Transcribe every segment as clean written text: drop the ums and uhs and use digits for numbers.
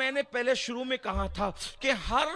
میں نے پہلے شروع میں کہا تھا کہ ہر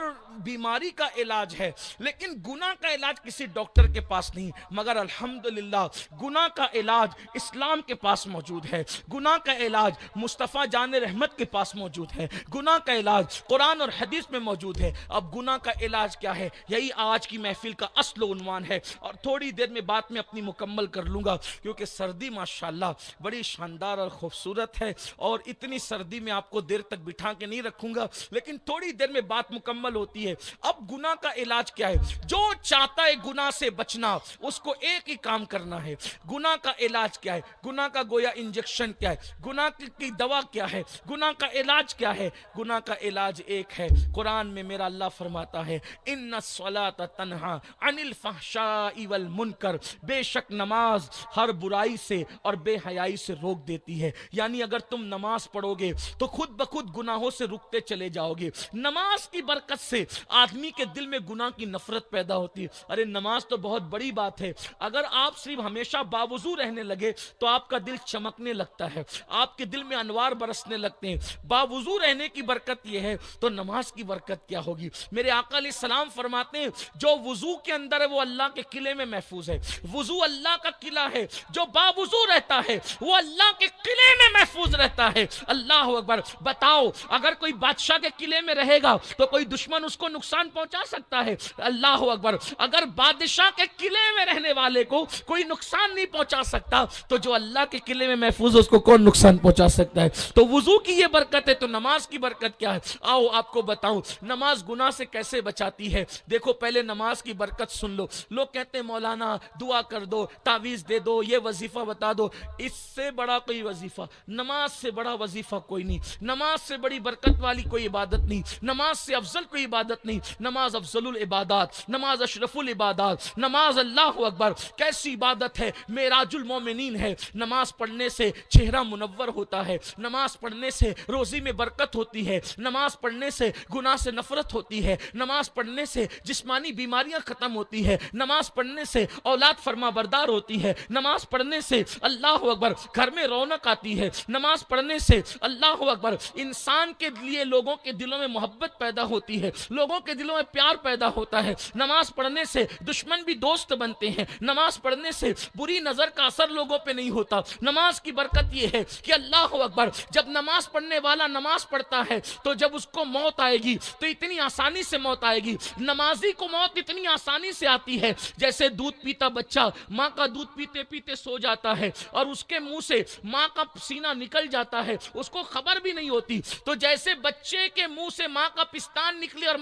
بیماری کا علاج ہے، لیکن گناہ کا علاج کسی ڈاکٹر کے پاس نہیں، مگر الحمدللہ گناہ کا علاج اسلام کے پاس موجود ہے، گناہ کا علاج مصطفیٰ جان رحمت کے پاس موجود ہے، گناہ کا علاج قرآن اور حدیث میں موجود ہے۔ اب گناہ کا علاج کیا ہے، یہی آج کی محفل کا اصل عنوان ہے، اور تھوڑی دیر میں بات میں اپنی مکمل کر لوں گا، کیونکہ سردی ماشاءاللہ بڑی شاندار اور خوبصورت ہے، اور اتنی سردی میں آپ کو دیر تک بٹھا کے نہیں رکھوں گا، لیکن تھوڑی دیر میں بات مکمل ہوتی ہے۔ اب گناہ کا علاج کیا ہے؟ جو چاہتا ہے گناہ سے بچنا، اس کو ایک ہی کام کرنا ہے۔ گناہ کا علاج کیا ہے؟ گناہ کا گویا انجیکشن کیا ہے؟ گناہ کی دوا کیا ہے؟ گناہ کا علاج کیا ہے؟ گناہ کا علاج ایک ہے، قرآن میں میرا اللہ فرماتا ہے ان الصلاۃ تنہا عن الفحشاء والمنکر، بے شک نماز ہر برائی سے اور بے حیائی سے روک دیتی ہے۔ یعنی اگر تم نماز پڑھو گے تو خود بخود گناہوں سے رکتے چلے جاؤ گے۔ نماز کی برکت سے آدمی کے دل میں گناہ کی نفرت پیدا ہوتی ہے۔ ارے نماز تو بہت بڑی بات ہے، اگر آپ صرف ہمیشہ باوضو رہنے لگے تو آپ کا دل چمکنے لگتا ہے، آپ کے دل میں انوار برسنے لگتے ہیں۔ باوضو رہنے کی برکت یہ ہے تو نماز کی برکت کیا ہوگی؟ میرے آقا علیہ السلام فرماتے ہیں جو وضو کے اندر ہے وہ اللہ کے قلعے میں محفوظ ہے۔ وضو اللہ کا قلعہ ہے، جو باوضو رہتا ہے وہ اللہ کے قلعے میں محفوظ رہتا ہے۔ اللہ اکبر۔ بتاؤ اگر کوئی بادشاہ کے قلعے میں رہے گا تو کوئی دشمن اس کو نقصان پہنچا سکتا ہے؟ اللہ اکبر۔ اگر بادشاہ کے قلعے میں رہنے والے کو کوئی نقصان نہیں پہنچا سکتا تو جو اللہ کے قلعے میں محفوظ ہے اس کو کون نقصان پہنچا سکتا ہے؟ تو وضو کی یہ برکت ہے، تو نماز کی برکت کیا ہے؟ آؤ آپ کو بتاؤں نماز گناہ سے کیسے بچاتی ہے۔ دیکھو پہلے نماز کی برکت سن لو۔ لوگ کہتے ہیں مولانا دعا کر دو، تعویذ دے دو، یہ وظیفہ بتا دو۔ اس سے بڑا کوئی وظیفہ، نماز سے بڑا وظیفہ کوئی نہیں، نماز سے بڑی برکت والی کوئی عبادت نہیں، نماز سے افضل کوئی عبادت نہیں۔ نماز افضل العبادات، نماز اشرف العبادات، نماز اللہ اکبر کیسی عبادت ہے، معراج المومنین ہے۔ نماز پڑھنے سے چہرہ منور ہوتا ہے، نماز پڑھنے سے روزی میں برکت ہوتی ہے، نماز پڑھنے سے گناہ سے نفرت ہوتی ہے، نماز پڑھنے سے جسمانی بیماریاں ختم ہوتی ہے، نماز پڑھنے سے اولاد فرما بردار ہوتی ہے، نماز پڑھنے سے اللہ اکبر گھر میں رونق آتی ہے، نماز پڑھنے سے اللہ اکبر انسان کے لیے لوگوں کے دلوں میں محبت پیدا ہوتی ہے، لوگوں کے دلوں میں پیار پیدا ہوتا ہے۔ نماز پڑھنے سے دشمن بھی دوست بنتے ہیں، نماز پڑھنے سے بری نظر کا اثر لوگوں پہ نہیں ہوتا۔ نماز کی برکت یہ ہے کہ اللہ اکبر جب نماز پڑھنے والا نماز پڑھتا ہے تو جب اس کو موت آئے گی تو اتنی آسانی سے موت آئے گی۔ نمازی کو موت اتنی آسانی سے آتی ہے جیسے دودھ پیتا بچہ ماں کا دودھ پیتے پیتے سو جاتا ہے اور اس کے منہ سے ماں کا سینہ نکل جاتا ہے، اس کو خبر بھی نہیں ہوتی۔ تو جیسے بچے کے منہ سے ماں کا پستان نکلے اور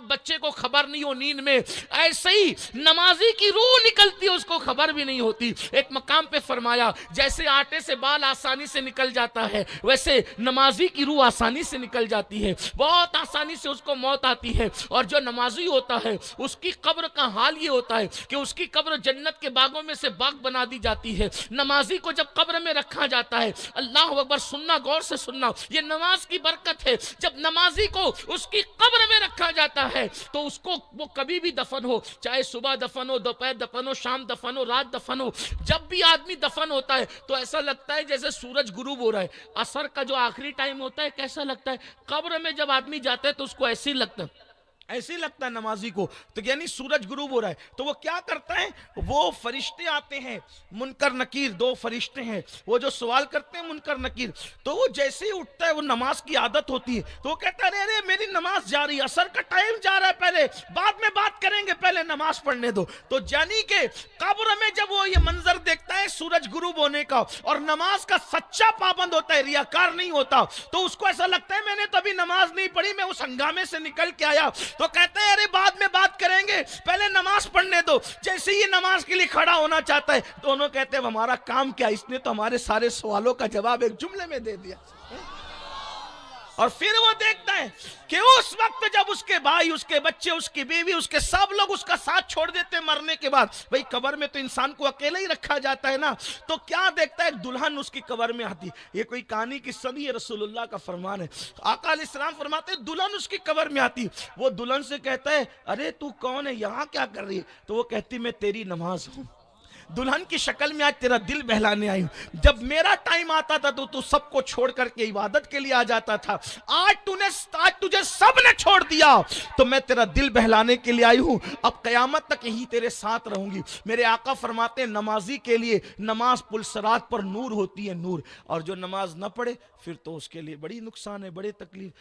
بچے کو خبر نہیں ہو نیند میں، ایسے ہی نمازی کی روح نکلتی ہے، اس کو خبر بھی نہیں ہوتی۔ ایک مقام پہ فرمایا جیسے آٹے سے بال آسانی سے نکل جاتا ہے ویسے نمازی کی روح آسانی سے نکل جاتی ہے، بہت آسانی سے اس کو موت آتی ہے۔ اور جو نمازی ہوتا ہے اس کی قبر کا حال یہ ہوتا ہے کہ اس کی قبر جنت کے باغوں میں سے باغ بنا دی جاتی ہے۔ نمازی کو جب قبر میں رکھا جاتا ہے، اللہ اکبر سننا، غور سے سننا، یہ نماز کی برکت ہے، جب نمازی کو اس کی قبر میں رکھا جاتا ہے تو اس کو وہ کبھی بھی دفن ہو، چاہے صبح دفن ہو، دوپہر دفن ہو، شام دفن ہو، رات دفن ہو، جب بھی آدمی دفن ہوتا ہے تو ایسا لگتا ہے جیسے سورج غروب ہو رہا ہے۔ عصر کا جو آخری ٹائم ہوتا ہے کیسا لگتا ہے؟ قبر میں جب آدمی جاتا ہے تو اس کو ایسے ہی لگتا ہے، ایسے ہی لگتا ہے نمازی کو، تو یعنی سورج غروب ہو رہا ہے۔ تو وہ کیا کرتا ہے؟ وہ فرشتے آتے ہیں، منکر نکیر، دو فرشتے ہیں، وہ جو سوال کرتے ہیں منکر نکیر، تو وہ جیسے ہی اٹھتا ہے، وہ نماز کی عادت ہوتی ہے تو وہ کہتا ہے ارے میری نماز جا رہی ہے، عصر کا ٹائم جا رہا ہے، پہلے بعد میں بات کریں گے، پہلے نماز پڑھنے دو۔ تو یعنی کہ قبر میں جب وہ یہ منظر دیکھتا ہے سورج غروب ہونے کا اور نماز کا سچا پابند ہوتا ہے، ریاکار نہیں ہوتا، تو اس کو ایسا لگتا ہے میں نے تو ابھی نماز نہیں پڑھی، میں اس ہنگامے سے نکل کے آیا، تو کہتے ہیں ارے بعد میں بات کریں گے، پہلے نماز پڑھنے دو۔ جیسے یہ نماز کے لیے کھڑا ہونا چاہتا ہے، دونوں کہتے ہیں ہمارا کام کیا، اس نے تو ہمارے سارے سوالوں کا جواب ایک جملے میں دے دیا۔ اور پھر وہ دیکھتا ہے کہ اس وقت جب اس کے بھائی، اس کے بچے، اس کی بیوی، اس کے سب لوگ اس کا ساتھ چھوڑ دیتے ہیں مرنے کے بعد، بھئی قبر میں تو انسان کو اکیلا ہی رکھا جاتا ہے نا، تو کیا دیکھتا ہے؟ ایک دلہن اس کی قبر میں آتی۔ یہ کوئی کہانی کی صدی ہے، رسول اللہ کا فرمان ہے۔ آقا علیہ السلام فرماتے ہیں دلہن اس کی قبر میں آتی، وہ دلہن سے کہتا ہے ارے تو کون ہے، یہاں کیا کر رہی ہے؟ تو وہ کہتی میں تیری نماز ہوں۔ دلہن کی شکل میں آج تیرا دل بہلانے آئی ہوں. جب میرا ٹائم آتا تھا تو سب کو چھوڑ کر کے عبادت کے لیے آ جاتا تھا. آج تجھے سب نے چھوڑ دیا تو میں تیرا دل بہلانے کے لیے آئی ہوں. اب قیامت تک یہی تیرے ساتھ رہوں گی. میرے آقا فرماتے ہیں نمازی کے لیے نماز پل صراط پر نور ہوتی ہے، نور. اور جو نماز نہ پڑھے پھر تو اس کے لیے بڑی نقصان ہے، بڑی تکلیف.